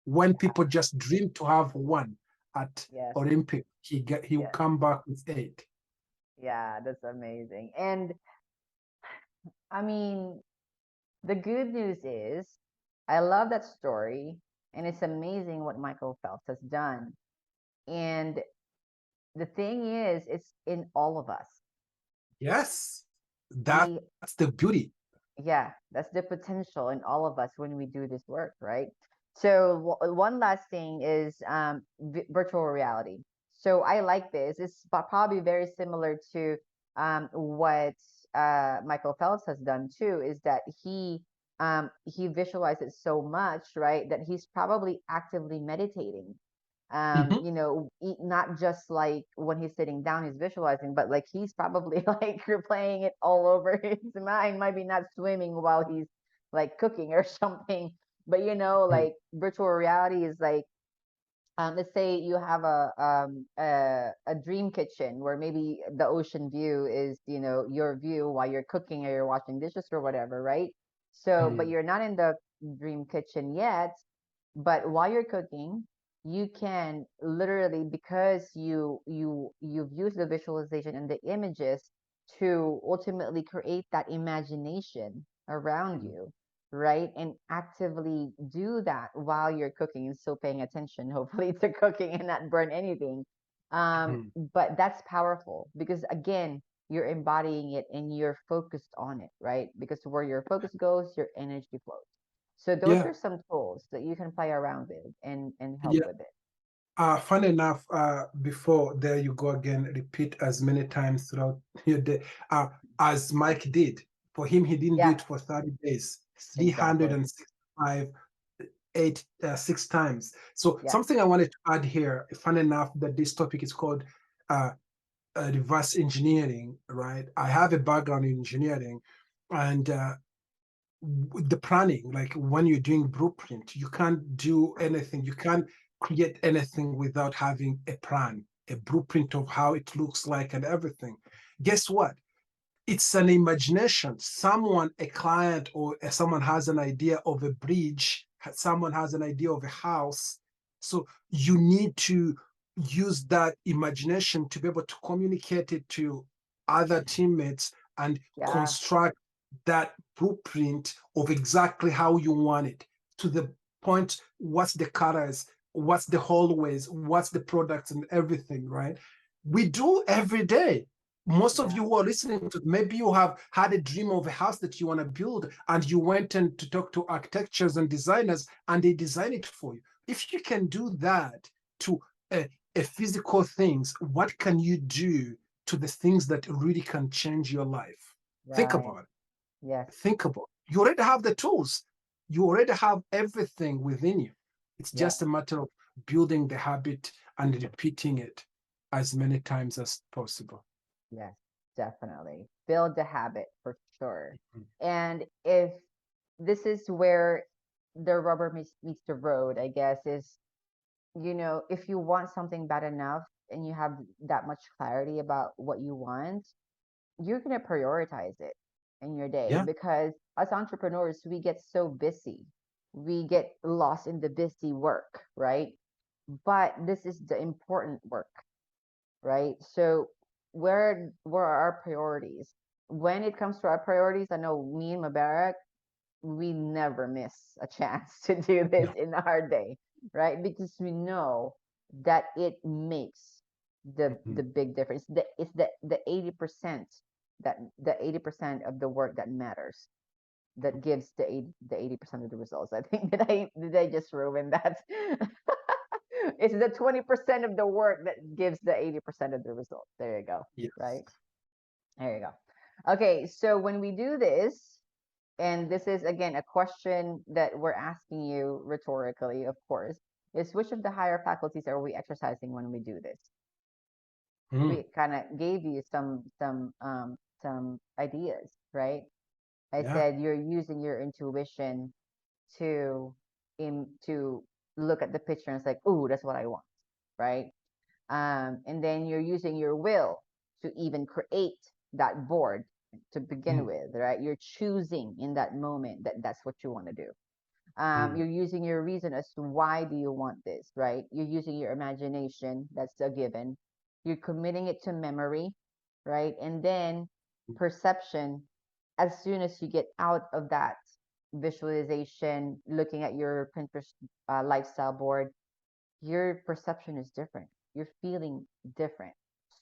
When people just dream to have one at yes, Olympic, he will yes, come back with 8. yeah, that's amazing. And I mean, the good news is, I love that story, and it's amazing what Michael Phelps has done. And the thing is, it's in all of us. Yes, We, that's the beauty. yeah, that's the potential in all of us when we do this work, right? So one last thing is virtual reality. So I like this. It's probably very similar to what Michael Phelps has done too. Is that he visualizes so much, right? That he's probably actively meditating. Mhm. Not just like when he's sitting down, he's visualizing, but like he's probably like replaying it all over his mind, maybe not swimming while he's like cooking or something. But Mm. like virtual reality is like let's say you have a dream kitchen where maybe the ocean view is, you know, your view while you're cooking or you're washing dishes or whatever, right? So, but Mm, you're not in the dream kitchen yet, but while you're cooking, you can literally, because you've used the visualization and the images to ultimately create that imagination around mm, you, right? And actively do that while you're cooking and still paying attention, hopefully, to cooking and not burn anything. mm. But that's powerful because, again, you're embodying it and you're focused on it, right? Because where your focus goes, your energy flows. So those Yeah, are some tools that you can play around with and help yeah. with it. Fun enough, before there you go again, repeat as many times throughout your day, as Mike did. For him, he didn't do Yeah, it for 30 days, exactly. 365, 6 times. So Yeah, something I wanted to add here, fun enough that this topic is called uh, reverse engineering, right? I have a background in engineering, and the planning, like when you're doing blueprint, you can't do anything, you can't create anything without having a plan, a blueprint of how it looks like and everything. Guess what? It's an imagination. Someone, a client, or someone has an idea of a bridge, someone has an idea of a house. So you need to use that imagination to be able to communicate it to other teammates and yeah, construct that blueprint of exactly how you want it, to the point what's the colors, what's the hallways, what's the products and everything, right? We do every day. Most of yeah, you who are listening to, maybe you have had a dream of a house that you want to build and you went in to talk to architects and designers and they design it for you. If you can do that to a physical things, what can you do to the things that really can change your life? Think right. about it. Yes, Think about it. You already have the tools. You already have everything within you. It's yeah, just a matter of building the habit and repeating it as many times as possible. yes, definitely. Build the habit for sure. Mm. And if this is where the rubber meets the road, I guess, is, you know, if you want something bad enough and you have that much clarity about what you want, you're going to prioritize it in your day Yeah. because as entrepreneurs, we get so busy. We get lost in the busy work, right? But this is the important work, right? So where are our priorities? When it comes to our priorities, I know me and Mubarak, we never miss a chance to do this Yeah. in our day, right? Because we know that it makes Mhm. the big difference. The 80% that the 80% of the work that matters that gives the 80% of the results. I think that I did I just ruin that. It's the 20% of the work that gives the 80% of the results. There you go. Yes. Right? There you go. Okay, so when we do this, and this is again a question that we're asking you rhetorically, of course, is which of the higher faculties are we exercising when we do this? Mm. We kind of gave you some ideas, right? I Yeah. said you're using your intuition to to look at the picture and it's like, oh, that's what I want, right? And then you're using your will to even create that board to begin Mm. with, right? You're choosing in that moment that that's what you want to do. Mm. You're using your reason as to why do you want this, right? You're using your imagination, that's a given. You're committing it to memory, right? And then perception, as soon as you get out of that visualization, looking at your Pinterest lifestyle board, your perception is different. You're feeling different.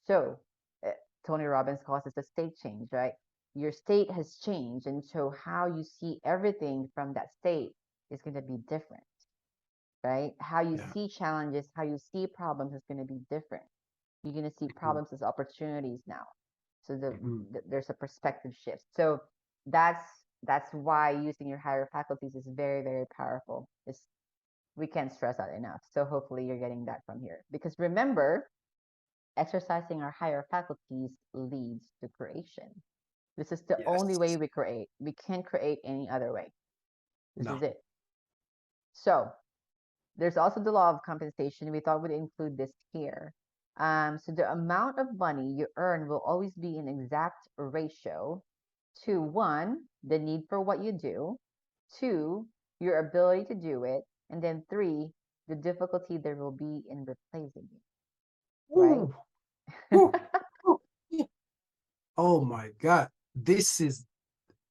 So, uh, Tony Robbins calls this a state change, right? Your state has changed. And so, how you see everything from that state is going to be different, right? How you Yeah. see challenges, how you see problems is going to be different. You're going to see Mhm. problems as opportunities now. So, Mhm. there's a perspective shift. So, that's that's why using your higher faculties is very, very powerful. It's we can't stress that enough. So hopefully you're getting that from here. Because remember, exercising our higher faculties leads to creation. This is the only way Yes. we create. We can't create any other way. This No. is it. So There's also the law of compensation. We thought we'd include this here. So the amount of money you earn will always be an exact ratio to one, the need for what you do, two, your ability to do it, and then three, the difficulty there will be in replacing you, right? Ooh, ooh, ooh. Oh my God. This is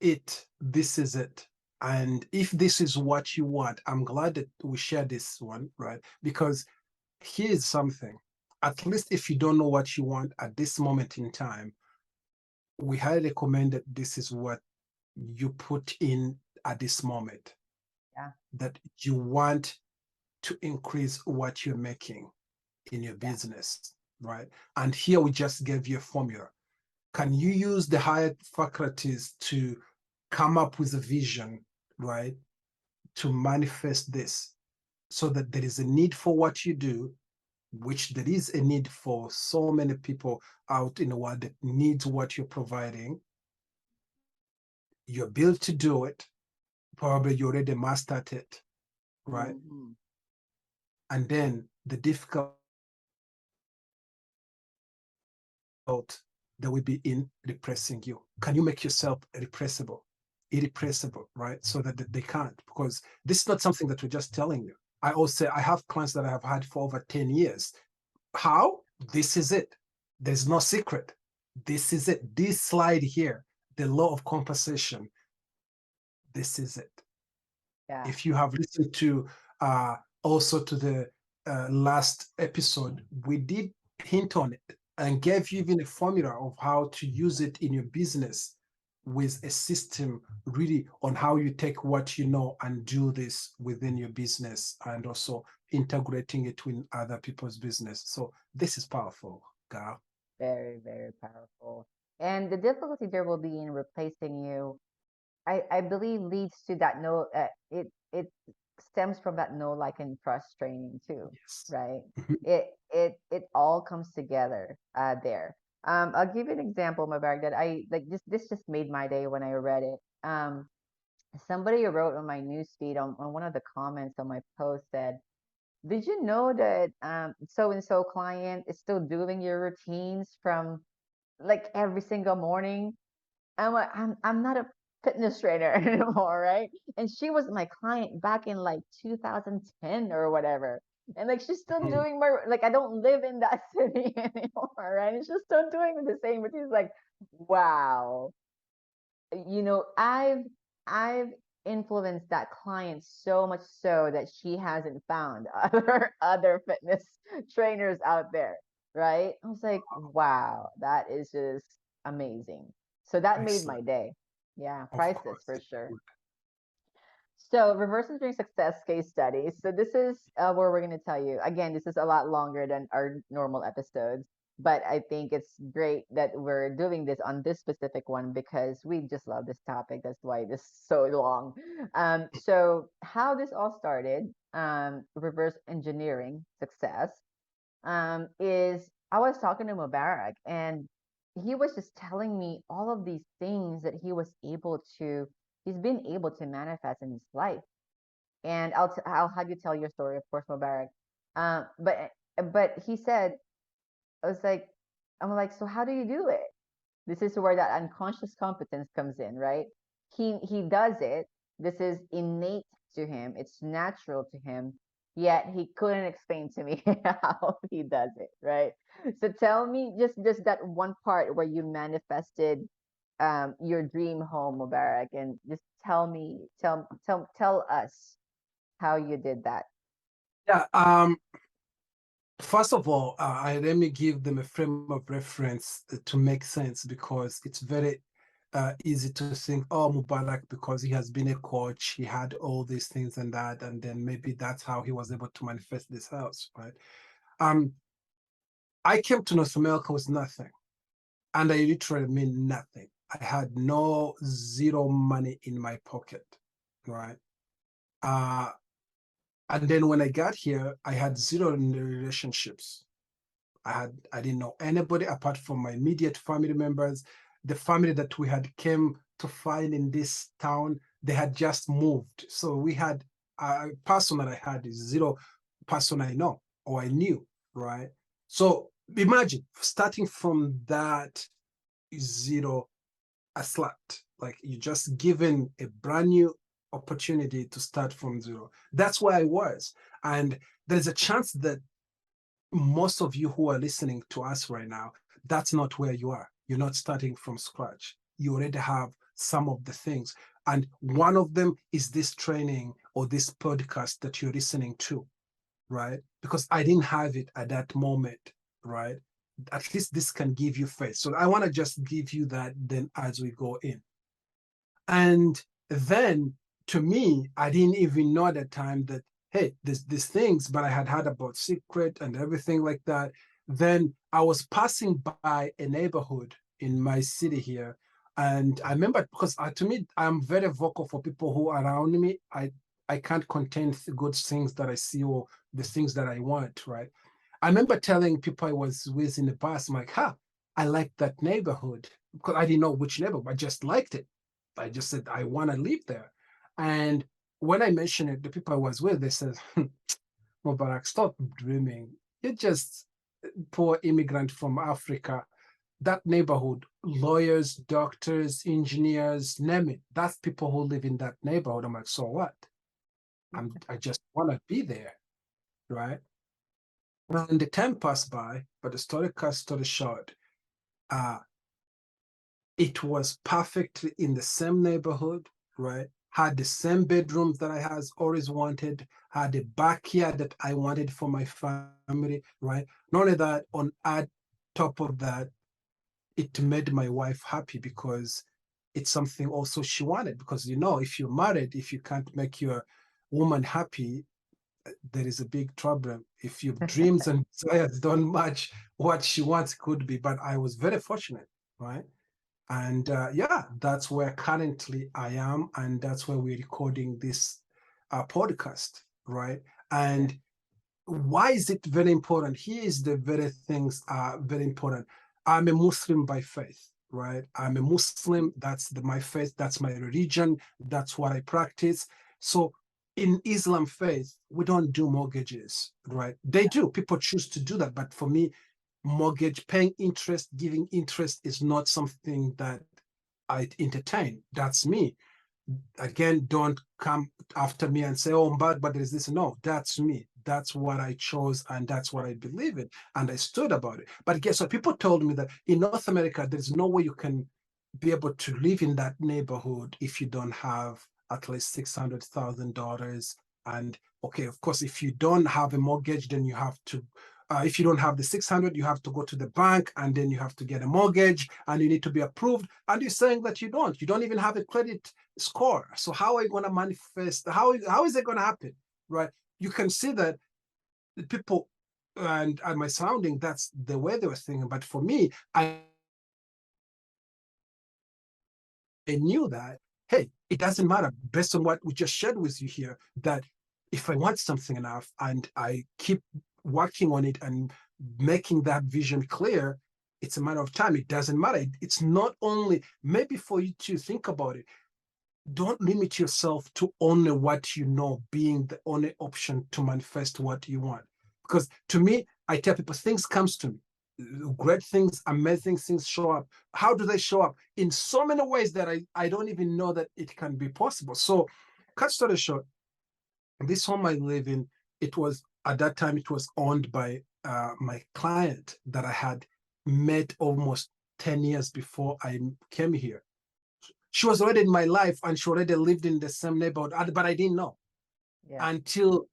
it. This is it. And if this is what you want, I'm glad that we share this one, right? Because here's something. At least if you don't know what you want at this moment in time, we highly recommend that this is what you put in at this moment, Yeah, that you want to increase what you're making in your yeah, business, right? And here we just gave you a formula. Can you use the higher faculties to come up with a vision, right? To manifest this so that there is a need for what you do, which there is a need for so many people out in the world that needs what you're providing. You're built to do it. Probably you already mastered it, right? hmm, And then the difficult that will be in repressing you. Can you make yourself repressible, irrepressible, right? So that they can't, because this is not something that we're just telling you. I also I have clients that I have had for over 10 years. How? This is it. There's no secret. This is it. This slide here, the law of compensation, this is it. yeah, If you have listened to also to the last episode, we did hint on it and gave you even a formula of how to use it in your business with a system really on how you take what you know and do this within your business and also integrating it with other people's business. So this is powerful, Gal. very, very powerful. And the difficulty there will be in replacing you, I believe leads to that no, it stems from that no like and trust training too, Yes. right? It all comes together there. I'll give you an example, Mubarak, that I like this just made my day when I read it. Somebody wrote on my newsfeed on one of the comments on my post said, did you know that so and so client is still doing your routines from like every single morning? I'm like, I'm not a fitness trainer anymore, right? And she was my client back in like 2010 or whatever. And like she's still Mhm. doing my like I don't live in that city anymore, right? And she's still doing the same, but she's like, wow. I've influenced that client so much so that she hasn't found other fitness trainers out there, right? I was like, wow, that is just amazing. So that made my Excellent. day. Yeah, Of priceless course. for It sure. would. So, reverse engineering success case studies. So, this is where we're going to tell you. Again, this is a lot longer than our normal episodes, but I think it's great that we're doing this on this specific one because we just love this topic. That's why this is so long. So, how this all started, reverse engineering success, is I was talking to Mubarak and he was just telling me all of these things that he's been able to manifest in his life. And I'll have you tell your story, of course, Mubarak. But he said, I was like, I'm like, so how do you do it? This is where that unconscious competence comes in, right? He does it. This is innate to him. It's natural to him. Yet he couldn't explain to me how he does it, right? So tell me just that one part where you manifested your dream home, Mubarak, and just tell us how you did that. Yeah. First of all, let me give them a frame of reference to make sense because it's very easy to think, oh, Mubarak, because he has been a coach, he had all these things and that, and then maybe that's how he was able to manifest this house, right? Um, I came to North America with nothing, and I literally mean nothing. I had no zero money in my pocket, right? Uh, and then when I got here, I had zero relationships. I didn't know anybody apart from my immediate family members. The family that we had came to find in this town, they had just moved. So we had a person that I had is zero person I know or I knew, right? So imagine starting from that zero, a slot, like you just given a brand new opportunity to start from zero. That's where I was. And there's a chance that most of you who are listening to us right now, that's not where you are. You're not starting from scratch. You already have some of the things. And one of them is this training or this podcast that you're listening to, right? Because I didn't have it at that moment, right? At least this can give you faith. So I want to just give you that then as we go in. And then to me, I didn't even know at the time that, hey, there's these things, but I had heard about secret and everything like that. Then I was passing by a neighborhood in my city here. And I remember because to me, I'm very vocal for people who are around me. I can't contain the good things that I see or the things that I want, right? I remember telling people I was with in the past, I'm like, I like that neighborhood because I didn't know which neighborhood, I just liked it. I just said, I want to live there. And when I mentioned it, the people I was with, they said, Mubarak, stop dreaming. You're just a poor immigrant from Africa. That neighborhood, lawyers, doctors, engineers, name it. That's people who live in that neighborhood. I'm like, so what? I just want to be there, right? And the time passed by, but the story cut story short, uh, it was perfectly in the same neighborhood, right? Had the same bedrooms that I has always wanted, had the backyard that I wanted for my family, right? Not only that, on add top of that, it made my wife happy because it's something also she wanted. Because if you're married, if you can't make your woman happy, there is a big trouble. If your dreams and desires don't match what she wants, could be. But I was very fortunate, right? And yeah, that's where currently I am, and that's where we're recording this podcast, right? And why is it very important? Here is the very things are very important. I'm a Muslim by faith, right? I'm a Muslim. That's my faith. That's my religion. That's what I practice. So in Islam faith, we don't do mortgages, right? They do. People choose to do that. But for me, mortgage, paying interest, giving interest is not something that I entertain. That's me. Again, don't come after me and say, oh, I'm bad, but there's this. No, that's me. That's what I chose and that's what I believe in. And I stood about it. But guess what? People told me that in North America, there's no way you can be able to live in that neighborhood if you don't have at least $600,000. And okay, of course, if you don't have a mortgage, then you have to if you don't have the 600, you have to go to the bank and then you have to get a mortgage and you need to be approved. And you're saying that you don't even have a credit score. So how are you going to manifest? How is it going to happen? Right? You can see that the people and my surrounding, that's the way they were thinking. But for me, I knew that, hey, it doesn't matter based on what we just shared with you here, that if I want something enough and I keep working on it and making that vision clear, it's a matter of time. It doesn't matter. It's not only maybe for you to think about it. Don't limit yourself to only what you know being the only option to manifest what you want. Because to me, I tell people things comes to me. Great things, amazing things show up. How do they show up? In so many ways that I don't even know that it can be possible. So, cut story short, this home I live in, it was at that time it was owned by my client that I had met almost 10 years before I came here. She was already in my life and she already lived in the same neighborhood, but I didn't know Yeah. until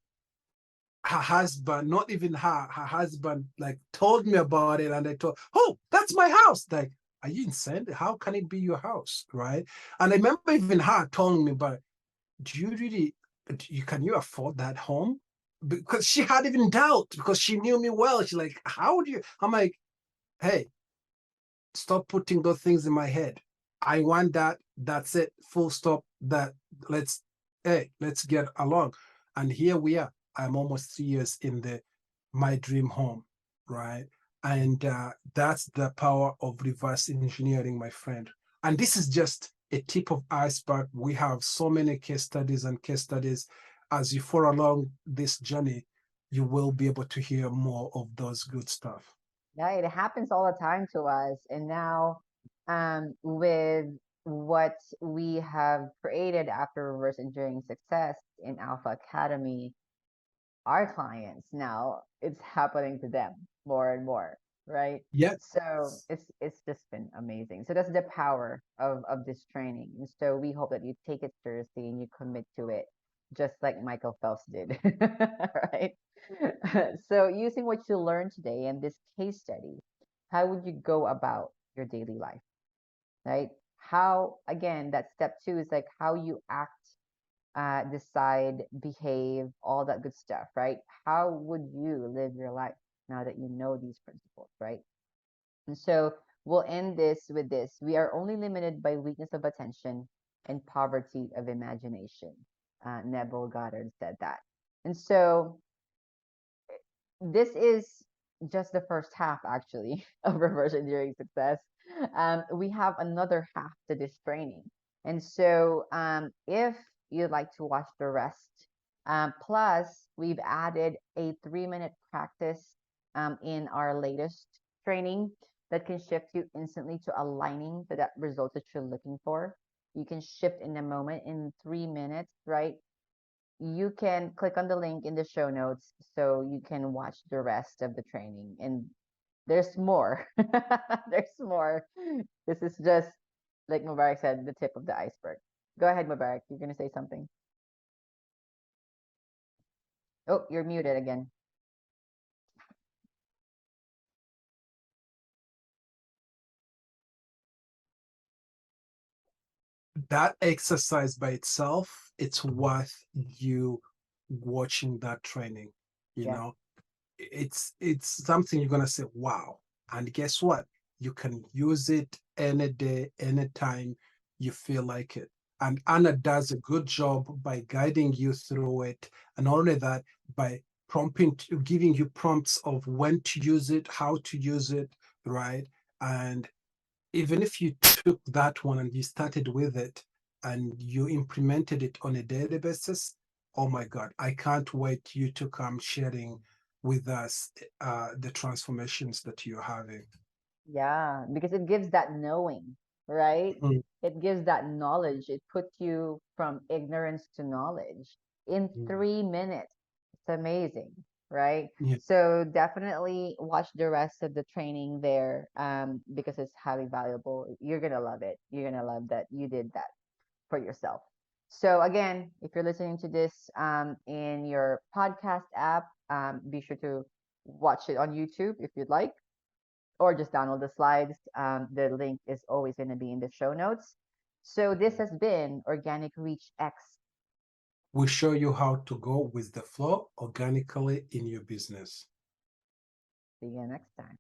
her husband, not even her husband, like told me about it. And I thought, oh, that's my house. Like, are you insane? How can it be your house? Right. And I remember even her telling me, but do you really, can you afford that home? Because she had even doubt because she knew me well. She's like, how would you? I'm like, hey, stop putting those things in my head. I want that. That's it. Full stop. That let's let's get along. And here we are. I'm almost 3 years in the my dream home, right? And that's the power of reverse engineering, my friend. And this is just a tip of iceberg. We have so many case studies and case studies as you follow along this journey. you will be able to hear more of those good stuff. Yeah, it happens all the time to us. And now, with what we have created after reverse engineering success in Alpha Academy, our clients now, it's happening to them more and more, right? Yeah. So it's just been amazing. So that's the power of this training. And so we hope that you take it seriously and you commit to it, just like Michael Phelps did, right? So using what you learned today in this case study, how would you go about your daily life, right? How, again, that step two is like how you act, decide, behave, all that good stuff, right? How would you live your life now that you know these principles, right? And so we'll end this with this. We are only limited by weakness of attention and poverty of imagination. Neville Goddard said that. And so this is just the first half, actually, of reverse engineering success. We have another half to this training. And so if you'd like to watch the rest, plus we've added a 3-minute practice in our latest training that can shift you instantly to aligning to that result that you're looking for. You can shift in a moment in 3 minutes, right? You can click on the link in the show notes so you can watch the rest of the training. And there's more. There's more. This is just, like Mubarak said, the tip of the iceberg. Go ahead, Mubarak. You're going to say something. Oh, you're muted again. That exercise by itself, it's worth you watching that training. You Yeah. know, it's something you're gonna say, wow. And guess what? You can use it any day, anytime you feel like it. And Anna does a good job by guiding you through it. And not only that, by prompting, giving you prompts of when to use it, how to use it, right? And even if you took that one and you started with it and you implemented it on a daily basis, oh my God, I can't wait you to come sharing with us the transformations that you're having. Yeah, because it gives that knowing, right? Mm, It gives that knowledge. It puts you from ignorance to knowledge in mm, 3 minutes. It's amazing, right? yeah. So definitely watch the rest of the training there, because it's highly valuable. You're gonna love it. You're gonna love that you did that for yourself. So again, if you're listening to this in your podcast app, be sure to watch it on YouTube if you'd like, or just download the slides. The link is always going to be in the show notes. So this has been Organic Reach X. We show you how to go with the flow organically in your business. See you next time.